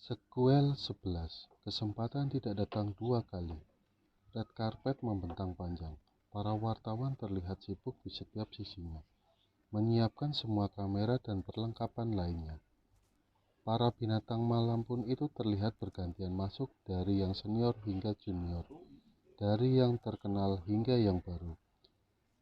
Sequel 11. Kesempatan tidak datang dua kali. Red carpet membentang panjang. Para wartawan terlihat sibuk di setiap sisinya, menyiapkan semua kamera dan perlengkapan lainnya. Para binatang malam pun itu terlihat bergantian masuk, dari yang senior hingga junior, dari yang terkenal hingga yang baru,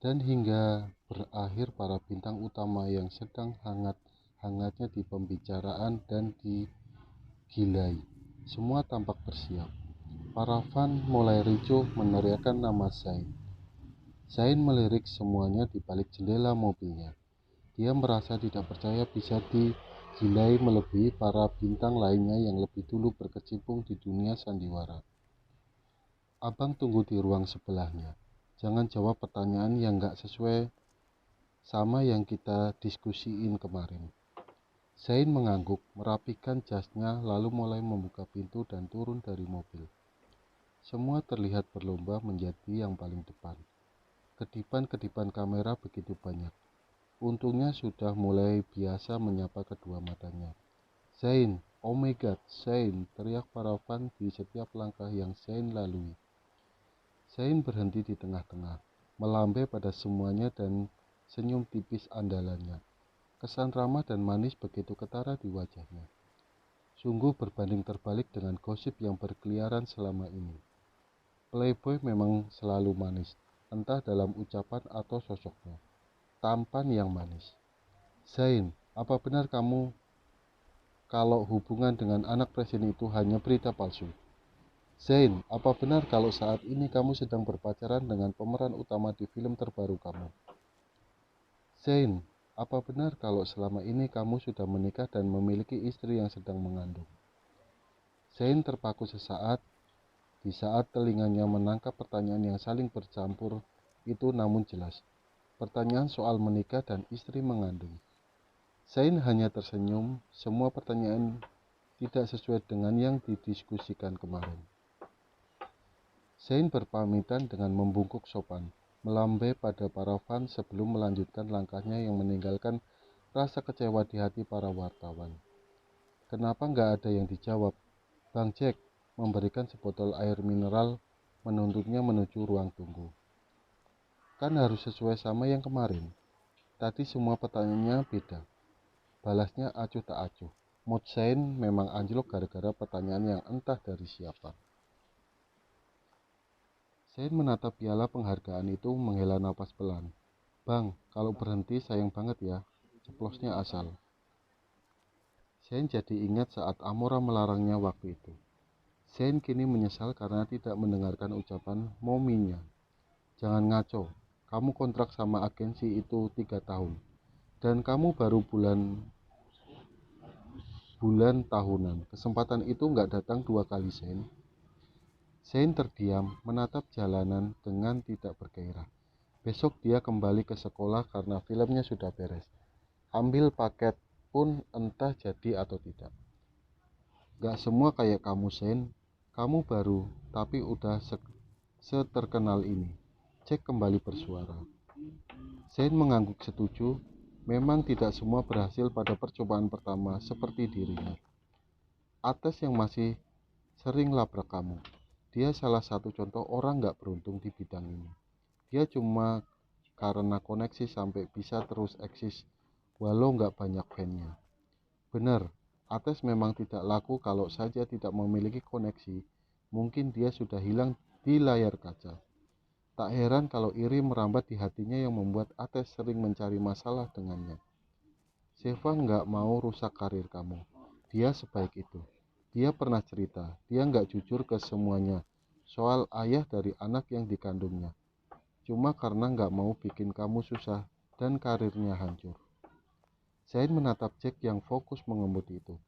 dan hingga berakhir para bintang utama yang sedang hangat-hangatnya di pembicaraan dan digilai. Semua tampak bersiap. Para fan mulai ricuh meneriakkan nama Zayn. Zayn melirik semuanya di balik jendela mobilnya. Dia merasa tidak percaya bisa digilai melebihi para bintang lainnya yang lebih dulu berkecimpung di dunia sandiwara. Abang tunggu di ruang sebelahnya. Jangan jawab pertanyaan yang gak sesuai sama yang kita diskusiin kemarin. Zayn mengangguk, merapikan jasnya, lalu mulai membuka pintu dan turun dari mobil. Semua terlihat berlomba menjadi yang paling depan. Kedipan-kedipan kamera begitu banyak. Untungnya sudah mulai biasa menyapa kedua matanya. Zayn, oh my god, Zayn, teriak para fan di setiap langkah yang Zayn lalui. Zayn berhenti di tengah-tengah, melambai pada semuanya dan senyum tipis andalannya. Kesan ramah dan manis begitu ketara di wajahnya. Sungguh berbanding terbalik dengan gosip yang berkeliaran selama ini. Playboy memang selalu manis, entah dalam ucapan atau sosoknya. Tampan yang manis. Zayn, apa benar kamu kalau hubungan dengan anak presiden itu hanya berita palsu? Zayn, apa benar kalau saat ini kamu sedang berpacaran dengan pemeran utama di film terbaru kamu? Zayn, apa benar kalau selama ini kamu sudah menikah dan memiliki istri yang sedang mengandung? Zayn terpaku sesaat, di saat telinganya menangkap pertanyaan yang saling bercampur itu namun jelas. Pertanyaan soal menikah dan istri mengandung. Zayn hanya tersenyum, semua pertanyaan tidak sesuai dengan yang didiskusikan kemarin. Zayn berpamitan dengan membungkuk sopan, melambai pada para fan sebelum melanjutkan langkahnya yang meninggalkan rasa kecewa di hati para wartawan. Kenapa nggak ada yang dijawab? Bang Jack memberikan sebotol air mineral, menuntutnya menuju ruang tunggu. Kan harus sesuai sama yang kemarin. Tadi semua pertanyaannya beda. Balasnya acuh tak acuh. Mood Zayn memang anjlok gara-gara pertanyaan yang entah dari siapa. Zayn menatap piala penghargaan itu, menghela napas pelan. Bang, kalau berhenti sayang banget ya, ceplosnya asal. Zayn jadi ingat saat Amora melarangnya waktu itu. Zayn kini menyesal karena tidak mendengarkan ucapan mominya. Jangan ngaco, kamu kontrak sama agensi itu 3 tahun. Dan kamu baru bulan tahunan. Kesempatan itu nggak datang 2 kali, Zayn. Zayn terdiam, menatap jalanan dengan tidak bergairah. Besok dia kembali ke sekolah karena filmnya sudah beres. Ambil paket pun entah jadi atau tidak. Gak semua kayak kamu, Zayn. Kamu baru, tapi udah seterkenal ini. Jack kembali bersuara. Zayn mengangguk setuju. Memang tidak semua berhasil pada percobaan pertama seperti dirinya. Ates yang masih sering labrak kamu. Dia salah satu contoh orang gak beruntung di bidang ini. Dia cuma karena koneksi sampai bisa terus eksis walau gak banyak fan-nya. Benar, Ates memang tidak laku kalau saja tidak memiliki koneksi. Mungkin dia sudah hilang di layar kaca. Tak heran kalau iri merambat di hatinya yang membuat Ates sering mencari masalah dengannya. Seva gak mau rusak karir kamu. Dia sebaik itu. Dia pernah cerita, dia gak jujur ke semuanya soal ayah dari anak yang dikandungnya. Cuma karena gak mau bikin kamu susah dan karirnya hancur. Zayn menatap Jack yang fokus mengemudi itu.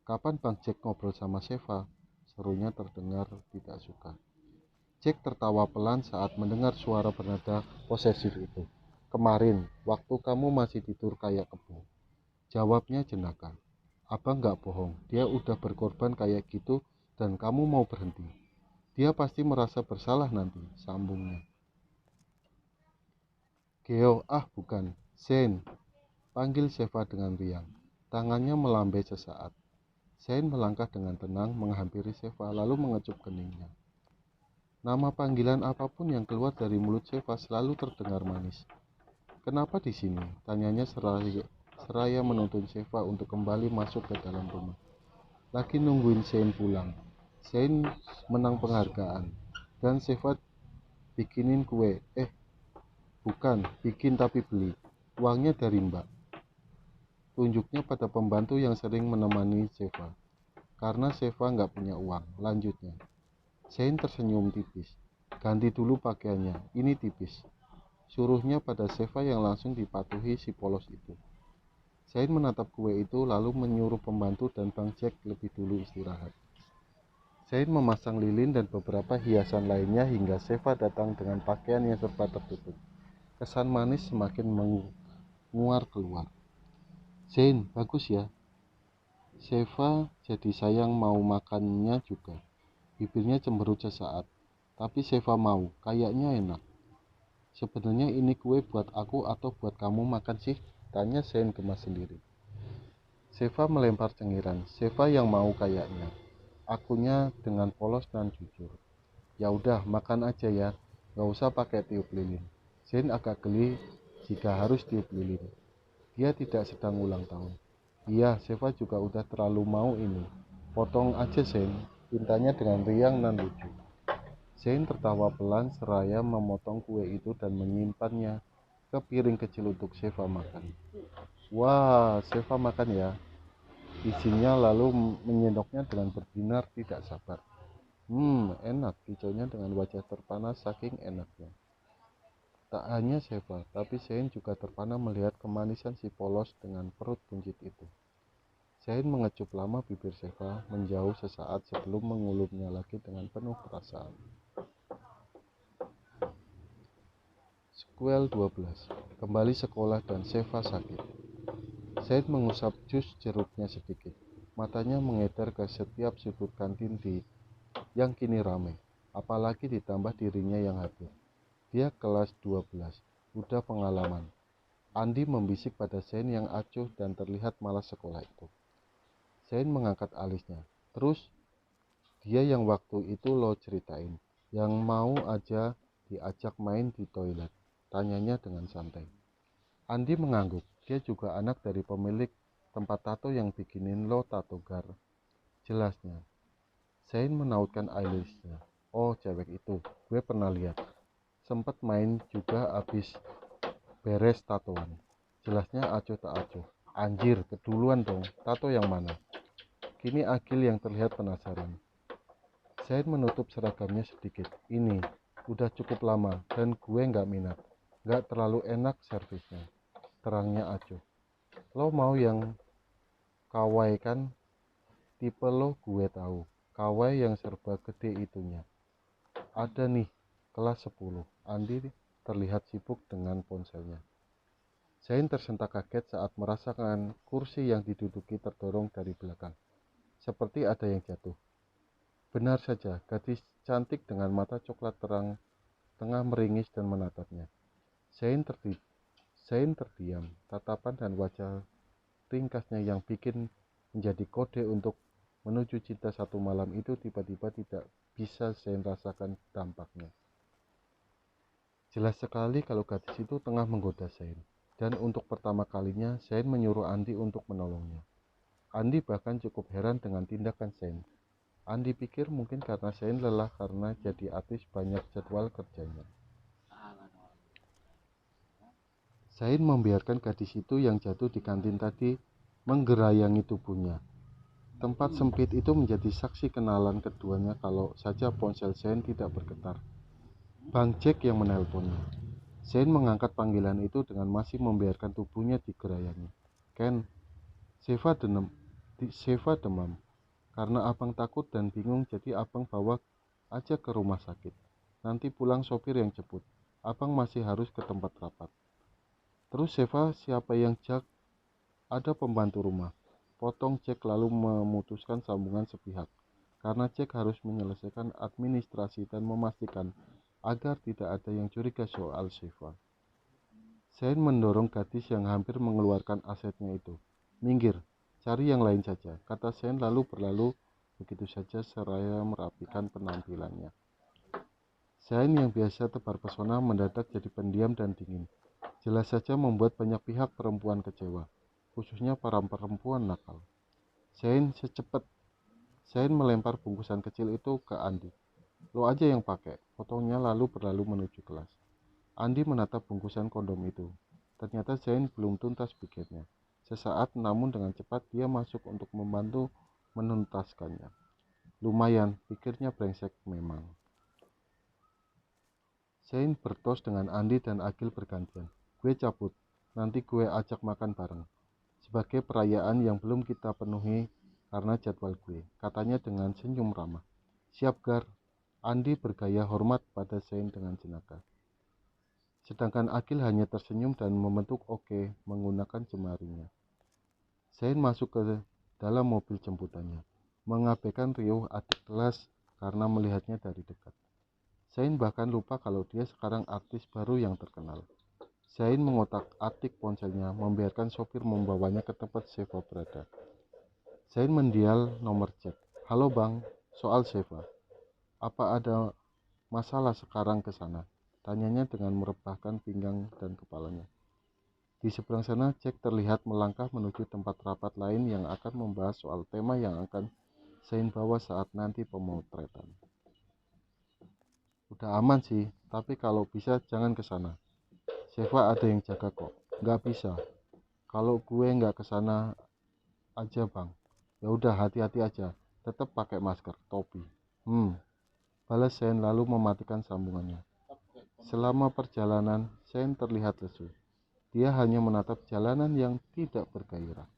Kapan Bang Jack ngobrol sama Seva? Serunya terdengar tidak suka. Jack tertawa pelan saat mendengar suara bernada posesif itu. Kemarin, waktu kamu masih tidur kayak kebo. Jawabnya jenaka. Abang gak bohong, dia udah berkorban kayak gitu dan kamu mau berhenti. Dia pasti merasa bersalah nanti, sambungnya. Geo, bukan, Zayn, panggil Seva dengan riang. Tangannya melambai sesaat. Zain melangkah dengan tenang menghampiri Sheva lalu mengecup keningnya. Nama panggilan apapun yang keluar dari mulut Sheva selalu terdengar manis. "Kenapa di sini?" tanyanya seraya menuntun Sheva untuk kembali masuk ke dalam rumah. "Lagi nungguin Zain pulang. Zain menang penghargaan dan Sheva bikinin kue. Bukan, bikin tapi beli. Uangnya dari Mbak." Tunjuknya pada pembantu yang sering menemani Sheva. "Karena Sheva nggak punya uang," lanjutnya. Zain tersenyum tipis. "Ganti dulu pakaiannya, ini tipis," suruhnya pada Sheva yang langsung dipatuhi si polos itu. Zain menatap kue itu lalu menyuruh pembantu dan Bang Jack lebih dulu istirahat. Zain memasang lilin dan beberapa hiasan lainnya hingga Sheva datang dengan pakaian yang serba tertutup. Kesan manis semakin menguar keluar. "Zain, bagus ya." Sheva jadi sayang mau makannya juga. Bibirnya cemberut sesaat. "Tapi Sheva mau, kayaknya enak." "Sebenarnya ini kue buat aku atau buat kamu makan sih?" tanya Zain gemas sendiri. Sheva melempar cengiran. "Sheva yang mau kayaknya," akunya dengan polos dan jujur. "Ya udah, makan aja ya, gak usah pakai tiup lilin." Zain agak geli jika harus tiup lilin. Dia tidak sedang ulang tahun. "Iya, Sheva juga udah terlalu mau ini. Potong aja Zain," pintanya dengan riang dan lucu. Zain tertawa pelan seraya memotong kue itu dan menyimpannya ke piring kecil untuk Sheva makan. "Wah, Sheva makan ya," isinya lalu menyendoknya dengan berbinar tidak sabar. Enak," kicaunya dengan wajah terpana saking enaknya. Tak hanya Sheva, tapi Zain juga terpana melihat kemanisan si polos dengan perut buncit itu. Zain mengecup lama bibir Sheva, menjauh sesaat sebelum mengulumnya lagi dengan penuh perasaan. Sequel 12. Kembali sekolah dan Sheva sakit. Zain mengusap jus jeruknya sedikit. Matanya mengedar ke setiap sudut kantin yang kini ramai, apalagi ditambah dirinya yang hadir. Dia kelas 12, udah pengalaman. Andi membisik pada Zain yang acuh dan terlihat malas sekolah itu. Zain mengangkat alisnya. "Terus, dia yang waktu itu lo ceritain, yang mau aja diajak main di toilet?" tanyanya dengan santai. Andi mengangguk. Dia juga anak dari pemilik tempat tato yang bikinin lo tato gar. Jelasnya. Zain menautkan alisnya. "Oh, cewek itu, gue pernah lihat. Sempet main juga abis beres tatoan." Jelasnya acuh tak acuh. "Anjir, keduluan dong. Tato yang mana?" Kini Agil yang terlihat penasaran. Zain menutup seragamnya sedikit. "Ini, udah cukup lama dan gue nggak minat. Nggak terlalu enak servisnya," terangnya acuh. "Lo mau yang kawaii kan? Tipe lo gue tahu. Kawaii yang serba gede itunya. Ada nih, kelas 10. Andi terlihat sibuk dengan ponselnya. Zain tersentak kaget saat merasakan kursi yang diduduki terdorong dari belakang. Seperti ada yang jatuh. Benar saja, gadis cantik dengan mata coklat terang tengah meringis dan menatapnya. Zain terdiam. Tatapan dan wajah ringkasnya yang bikin menjadi kode untuk menuju cinta satu malam itu tiba-tiba tidak bisa Zain rasakan dampaknya. Jelas sekali kalau gadis itu tengah menggoda Zain. Dan untuk pertama kalinya, Zain menyuruh Andi untuk menolongnya. Andi bahkan cukup heran dengan tindakan Zain. Andi pikir mungkin karena Zain lelah karena jadi artis banyak jadwal kerjanya. Zain membiarkan gadis itu yang jatuh di kantin tadi menggerayangi tubuhnya. Tempat sempit itu menjadi saksi kenalan keduanya kalau saja ponsel Zain tidak bergetar. Bang Jack yang menelponnya. Zain mengangkat panggilan itu dengan masih membiarkan tubuhnya digerayangi. "Ken, Sheva demam. Karena abang takut dan bingung jadi abang bawa aja ke rumah sakit. Nanti pulang sopir yang jemput. Abang masih harus ke tempat rapat." "Terus Sheva siapa yang jak?" "Ada pembantu rumah," potong Jack lalu memutuskan sambungan sepihak. Karena Jack harus menyelesaikan administrasi dan memastikan agar tidak ada yang curiga soal Sheva. Zain mendorong gadis yang hampir mengeluarkan asetnya itu. "Minggir, Cari yang lain saja, kata Shane lalu berlalu begitu saja seraya merapikan penampilannya. Shane yang biasa tebar pesona mendadak jadi pendiam dan dingin. Jelas saja membuat banyak pihak perempuan kecewa, khususnya para perempuan nakal. Shane melempar bungkusan kecil itu ke Andi. Lo aja yang pakai, fotonya lalu berlalu menuju kelas. Andi menatap bungkusan kondom itu. Ternyata Shane belum tuntas pikirnya. Sesaat namun dengan cepat dia masuk untuk membantu menuntaskannya. Lumayan, pikirnya brengsek memang. Shane bertos dengan Andi dan Agil bergantian. Gue cabut, nanti gue ajak makan bareng. Sebagai perayaan yang belum kita penuhi karena jadwal gue, katanya dengan senyum ramah. Siap Gar, Andi bergaya hormat pada Shane dengan jenaka. Sedangkan Agil hanya tersenyum dan membentuk oke menggunakan jemarinya. Shane masuk ke dalam mobil jemputannya, mengabaikan riuh adik kelas karena melihatnya dari dekat. Shane bahkan lupa kalau dia sekarang artis baru yang terkenal. Shane mengotak-atik ponselnya, membiarkan sopir membawanya ke tempat Sheva berada. Shane mendial nomor chat. Halo bang, soal Sheva. Apa ada masalah sekarang ke sana? Tanyanya dengan merebahkan pinggang dan kepalanya. Di seberang sana, Jack terlihat melangkah menuju tempat rapat lain yang akan membahas soal tema yang akan Shane bawa saat nanti pemotretan. Udah aman sih, tapi kalau bisa jangan ke sana. Sheva ada yang jaga kok. Nggak bisa. Kalau gue nggak ke sana aja bang. Ya udah hati-hati aja. Tetap pakai masker, topi. Balas Shane lalu mematikan sambungannya. Selama perjalanan, Shane terlihat lesu. Dia hanya menatap jalanan yang tidak bergairah.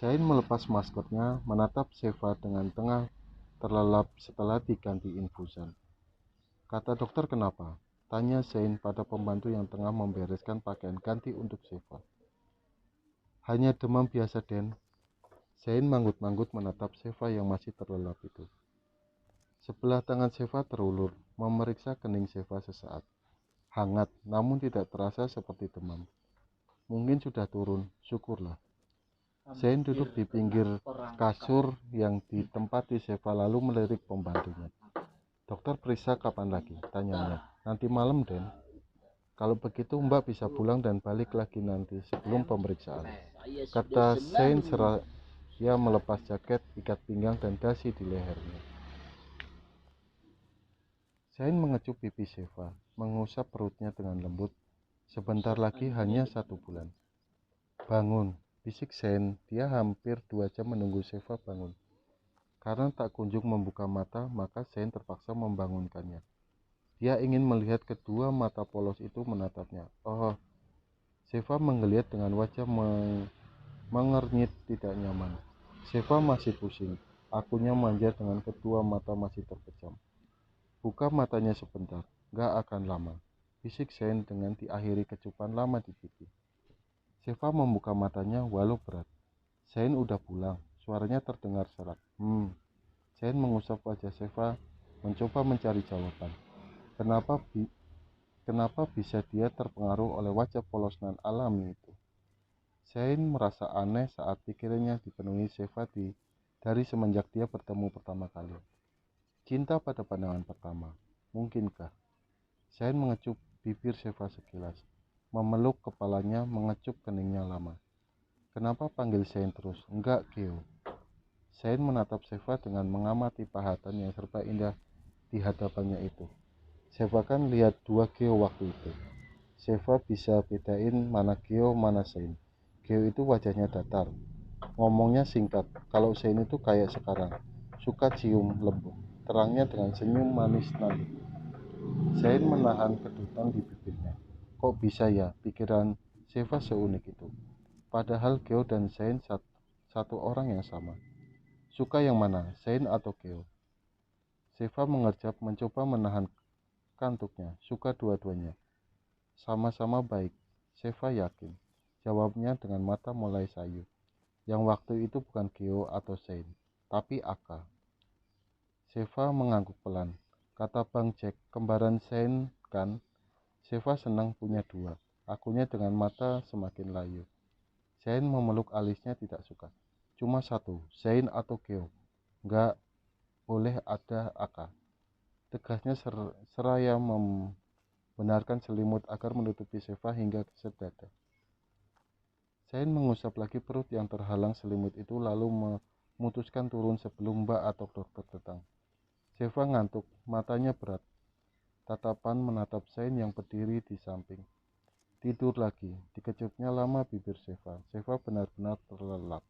Shane melepas maskernya, menatap Sheva dengan tengah terlelap setelah diganti infusan. Kata dokter kenapa? Tanya Shane pada pembantu yang tengah membereskan pakaian ganti untuk Sheva. Hanya demam biasa, Den. Shane manggut-manggut menatap Sheva yang masih terlelap itu. Sebelah tangan Sheva terulur, memeriksa kening Sheva sesaat. Hangat, namun tidak terasa seperti demam. Mungkin sudah turun, syukurlah. Shane duduk di pinggir kasur yang ditempati Sheva lalu melirik pembantunya. Dokter periksa kapan lagi? Tanyanya. Nanti malam, Den. Kalau begitu Mbak bisa pulang dan balik lagi nanti sebelum pemeriksaan. Kata Shane seraya melepas jaket, ikat pinggang dan dasi di lehernya. Shane mengecup pipi Sheva, mengusap perutnya dengan lembut. Sebentar lagi hanya 1 bulan. Bangun, bisik Shane. Dia hampir 2 jam menunggu Sheva bangun. Karena tak kunjung membuka mata, maka Shane terpaksa membangunkannya. Dia ingin melihat kedua mata polos itu menatapnya. Oh, Sheva menggeliat dengan wajah mengernyit tidak nyaman. Sheva masih pusing. Akunya manja dengan kedua mata masih terpejam. Buka matanya sebentar, gak akan lama. Bisik Shane dengan diakhiri kecupan lama di pipi. Sheva membuka matanya walau berat. Shane udah pulang, suaranya terdengar serak. Shane mengusap wajah Sheva, mencoba mencari jawaban. Kenapa bisa dia terpengaruh oleh wajah polos nan alami itu? Shane merasa aneh saat pikirannya dipenuhi Sheva dari semenjak dia bertemu pertama kali. Cinta pada pandangan pertama, mungkinkah? Shane mengecup bibir Sheva sekilas, memeluk kepalanya, mengecup keningnya lama. Kenapa panggil Shane terus? Enggak, Geo. Shane menatap Sheva dengan mengamati pahatan yang serba indah di hadapannya itu. Sheva kan lihat 2 Geo waktu itu. Sheva bisa bedain mana Geo, mana Shane. Geo itu wajahnya datar, ngomongnya singkat. Kalau Shane itu kayak sekarang, suka cium lembut, terangnya dengan senyum manis nanti. Shane menahan kedutan di bibirnya. Kok bisa ya pikiran Sheva seunik itu? Padahal Geo dan Shane satu orang yang sama. Suka yang mana, Shane atau Geo? Sheva mengerjap, mencoba menahan kantuknya. Suka dua-duanya. Sama-sama baik, Sheva yakin. Jawabnya dengan mata mulai sayu. Yang waktu itu bukan Geo atau Shane, tapi Aka. Sheva mengangguk pelan. Kata Bang Jack, kembaran Shane kan? Sheva senang punya 2. Akunya dengan mata semakin layu. Zain memeluk alisnya tidak suka. Cuma satu, Zain atau Geo. Nggak boleh ada Aka. Tegasnya seraya membenarkan selimut agar menutupi Sheva hingga ke dada. Zain mengusap lagi perut yang terhalang selimut itu lalu memutuskan turun sebelum Mbak atau dokter datang. Sheva ngantuk, matanya berat. Tatapan menatap Zain yang berdiri di samping. Tidur lagi, dikejutnya lama bibir Sheva. Sheva benar-benar terlelap.